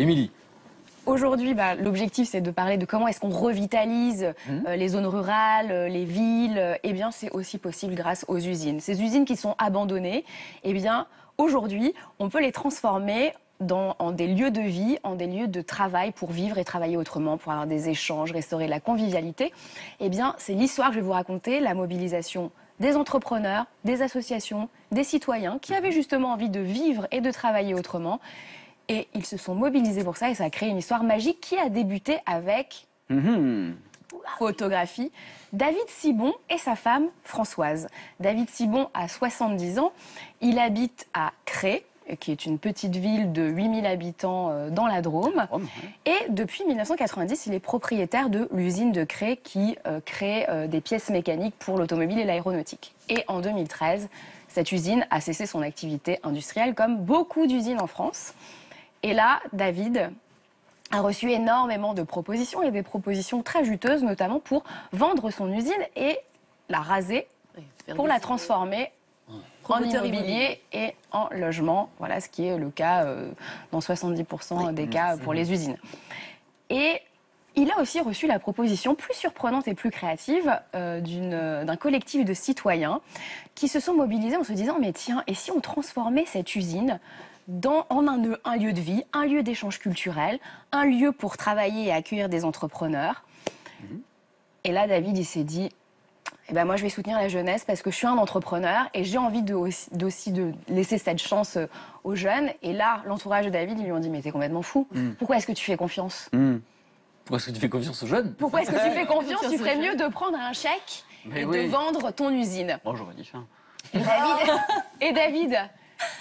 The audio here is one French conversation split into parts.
Émilie. Aujourd'hui, l'objectif, c'est de parler de comment est-ce qu'on revitalise les zones rurales, les villes. Eh bien, c'est aussi possible grâce aux usines. Ces usines qui sont abandonnées, eh bien, aujourd'hui, on peut les transformer en des lieux de vie, en des lieux de travail pour vivre et travailler autrement, pour avoir des échanges, restaurer la convivialité. Eh bien, c'est l'histoire que je vais vous raconter, la mobilisation des entrepreneurs, des associations, des citoyens qui avaient justement envie de vivre et de travailler autrement. Et ils se sont mobilisés pour ça et ça a créé une histoire magique qui a débuté avec photographie. David Cibon et sa femme Françoise. David Cibon a 70 ans. Il habite à Cré, qui est une petite ville de 8000 habitants dans la Drôme. Et depuis 1990, il est propriétaire de l'usine de Cré qui crée des pièces mécaniques pour l'automobile et l'aéronautique. Et en 2013, cette usine a cessé son activité industrielle comme beaucoup d'usines en France. Et là, David a reçu énormément de propositions et des propositions très juteuses, notamment pour vendre son usine et la raser pour la transformer en immobilier et en logement. Voilà ce qui est le cas dans 70% des cas pour les usines. Et il a aussi reçu la proposition plus surprenante et plus créative d'un collectif de citoyens qui se sont mobilisés en se disant « Mais tiens, et si on transformait cette usine en un lieu de vie, un lieu d'échange culturel, un lieu pour travailler et accueillir des entrepreneurs ?» Et là, David, il s'est dit eh ben moi, je vais soutenir la jeunesse parce que je suis un entrepreneur et j'ai envie aussi de laisser cette chance aux jeunes. Et là, l'entourage de David, ils lui ont dit « Mais t'es complètement fou. Pourquoi est-ce que tu fais confiance » Pourquoi est-ce que tu fais confiance aux jeunes? Pourquoi est-ce que tu fais confiance? Tu ferais mieux de prendre un chèque et de vendre ton usine. Bon, j'aurais dit ça. Et David,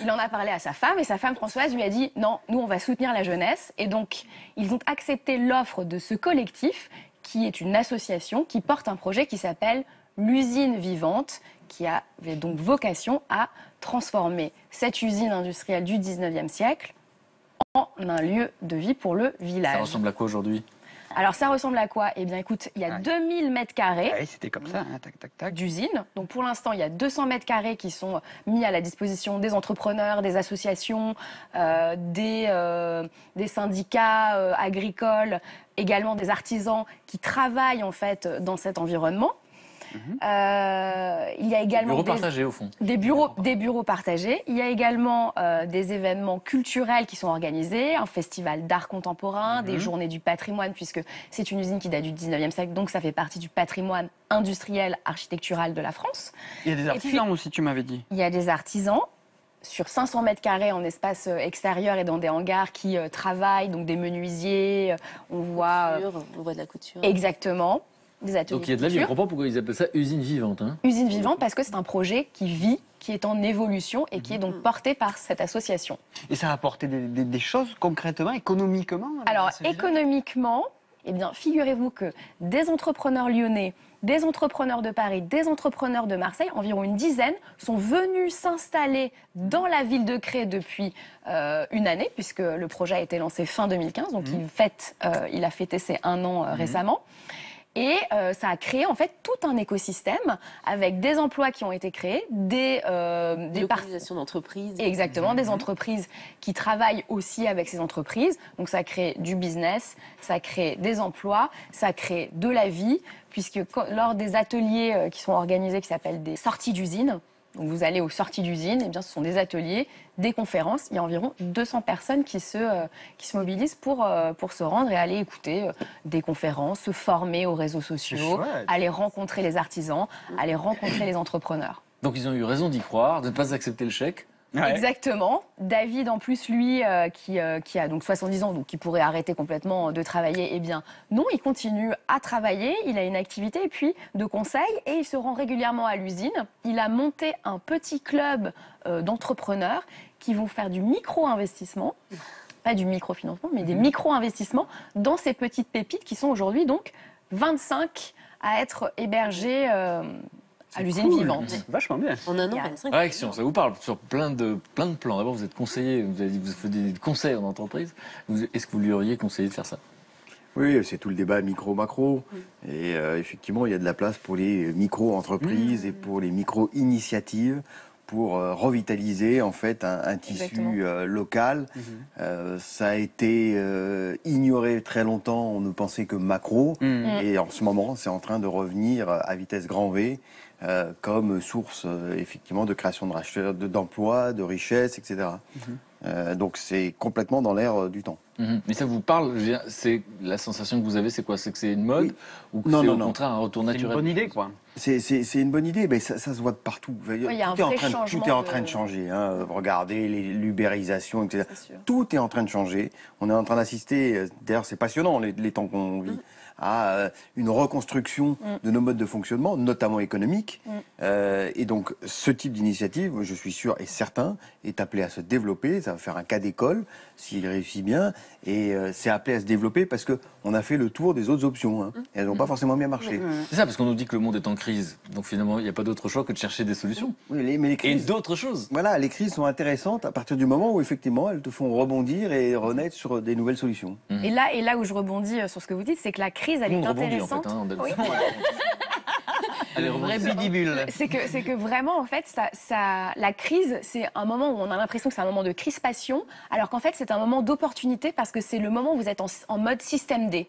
il en a parlé à sa femme et sa femme Françoise lui a dit « Non, nous, on va soutenir la jeunesse. » Et donc, ils ont accepté l'offre de ce collectif qui est une association qui porte un projet qui s'appelle l'usine vivante, qui avait donc vocation à transformer cette usine industrielle du 19e siècle en un lieu de vie pour le village. Ça ressemble à quoi aujourd'hui? Alors ça ressemble à quoi? Eh bien écoute, il y a 2000 mètres carrés c'était comme ça, hein, tac, tac, tac. d'usine. Donc pour l'instant, il y a 200 mètres carrés qui sont mis à la disposition des entrepreneurs, des associations, des syndicats agricoles, également des artisans qui travaillent en fait dans cet environnement. Il y a également bureaux partagés au fond. Des bureaux partagés. Il y a également des événements culturels qui sont organisés, un festival d'art contemporain, des journées du patrimoine, puisque c'est une usine qui date du 19e siècle, donc ça fait partie du patrimoine industriel, architectural de la France. Il y a des artisans aussi, tu m'avais dit. Il y a des artisans sur 500 mètres carrés en espace extérieur et dans des hangars qui travaillent, donc des menuisiers, on voit de la couture. Exactement. Des ateliers. Donc il y a de la vie. Je ne comprends pas pourquoi ils appellent ça usine vivante. Hein. Usine vivante parce que c'est un projet qui vit, qui est en évolution et qui est donc porté par cette association. Et ça a apporté des choses concrètement, économiquement? Alors économiquement, eh bien, figurez-vous que des entrepreneurs lyonnais, des entrepreneurs de Paris, des entrepreneurs de Marseille, environ une dizaine, sont venus s'installer dans la ville de Cré depuis une année, puisque le projet a été lancé fin 2015, donc il a fêté ses 1 an récemment. Et ça a créé en fait tout un écosystème avec des emplois qui ont été créés, des localisations d'entreprises. Exactement, des entreprises qui travaillent aussi avec ces entreprises. Donc ça crée du business, ça crée des emplois, ça crée de la vie, puisque lors des ateliers qui sont organisés, qui s'appellent des sorties d'usine, donc vous allez aux sorties d'usine, eh bien ce sont des ateliers, des conférences. Il y a environ 200 personnes qui se mobilisent pour se rendre et aller écouter des conférences, se former aux réseaux sociaux, aller rencontrer les artisans, aller rencontrer les entrepreneurs. Donc ils ont eu raison d'y croire, de ne pas accepter le chèque. Ouais. Exactement. David, en plus, lui, qui a donc 70 ans, donc qui pourrait arrêter complètement de travailler, eh bien, non, il continue à travailler. Il a une activité et puis de conseil et il se rend régulièrement à l'usine. Il a monté un petit club d'entrepreneurs qui vont faire du micro-investissement, pas du microfinancement, mais des micro-investissements dans ces petites pépites qui sont aujourd'hui donc 25 à être hébergées à l'usine vivante. Vachement bien. En un an, 25. Réaction, ça vous parle sur plein de plans. D'abord, vous êtes conseiller, vous avez dit que vous faites des conseils en entreprise. Est-ce que vous lui auriez conseillé de faire ça? Oui, c'est tout le débat micro-macro. Et effectivement, il y a de la place pour les micro-entreprises et pour les micro-initiatives pour revitaliser en fait un tissu local. Ça a été ignoré très longtemps, on ne pensait que macro, et en ce moment c'est en train de revenir à vitesse grand V comme source effectivement de création d'emplois, de richesses, etc. Donc c'est complètement dans l'air du temps. Mais ça vous parle, c'est la sensation que vous avez, c'est quoi? C'est que c'est une mode ou que Non, c'est non, au non. contraire un retour C'est une naturel? bonne idée, quoi. C'est une bonne idée, mais ça se voit de partout. il y a un vrai changement tout est en train de changer. Hein. Regardez l'ubérisation, etc. Tout est en train de changer. On est en train d'assister, d'ailleurs c'est passionnant les temps qu'on vit, à une reconstruction de nos modes de fonctionnement, notamment économiques. Et donc ce type d'initiative, je suis sûr et certain, est appelé à se développer. Ça va faire un cas d'école s'il réussit bien. Et c'est appelé à se développer parce qu'on a fait le tour des autres options. Hein. Et elles n'ont pas forcément bien marché. C'est ça, parce qu'on nous dit que le monde est en crise. Donc finalement, il n'y a pas d'autre choix que de chercher des solutions. Oui, mais les Et crises, d'autres choses. voilà, les crises sont intéressantes à partir du moment où effectivement elles te font rebondir et renaître sur des nouvelles solutions. Et là où je rebondis sur ce que vous dites, c'est que la crise, elle Nous, est on rebondit en intéressante. fait. Hein, Oui. Allez, Un vrai rebondissez. bidibule. C'est que vraiment, en fait, la crise, c'est un moment où on a l'impression que c'est un moment de crispation, alors qu'en fait, c'est un moment d'opportunité parce que c'est le moment où vous êtes en mode système D.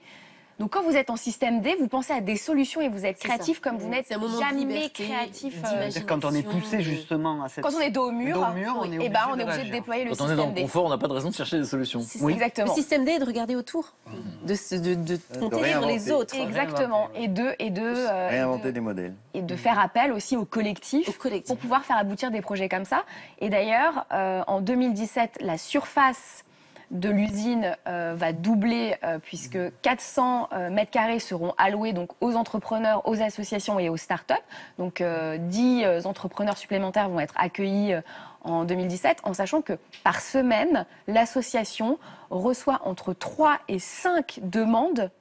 Donc quand vous êtes en système D, vous pensez à des solutions et vous êtes créatif comme vous n'êtes C'est un moment de jamais liberté, créatif. d'imagination. Quand on est poussé justement à cette... Quand on est dos au mur, on est et obligé ben, on de est obligé de réagir. déployer le Quand on est dans système le D. confort, on n'a pas de raison de chercher des solutions. Le Exactement. système D est de regarder autour, de compter sur les réinventer. autres. Exactement. Réinventer des modèles. Et de faire appel aussi au collectif, Au collectif. pour pouvoir faire aboutir des projets comme ça. Et d'ailleurs, en 2017, la surface de l'usine va doubler puisque 400 mètres carrés seront alloués donc aux entrepreneurs, aux associations et aux start-up. Donc 10 entrepreneurs supplémentaires vont être accueillis en 2017, en sachant que par semaine, l'association reçoit entre 3 et 5 demandes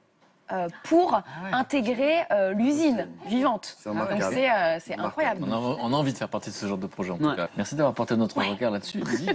pour intégrer l'usine vivante. C'est Donc remarquable. c'est incroyable. On a envie de faire partie de ce genre de projet en tout Ouais. cas. Merci d'avoir porté notre regard là-dessus, Lydie.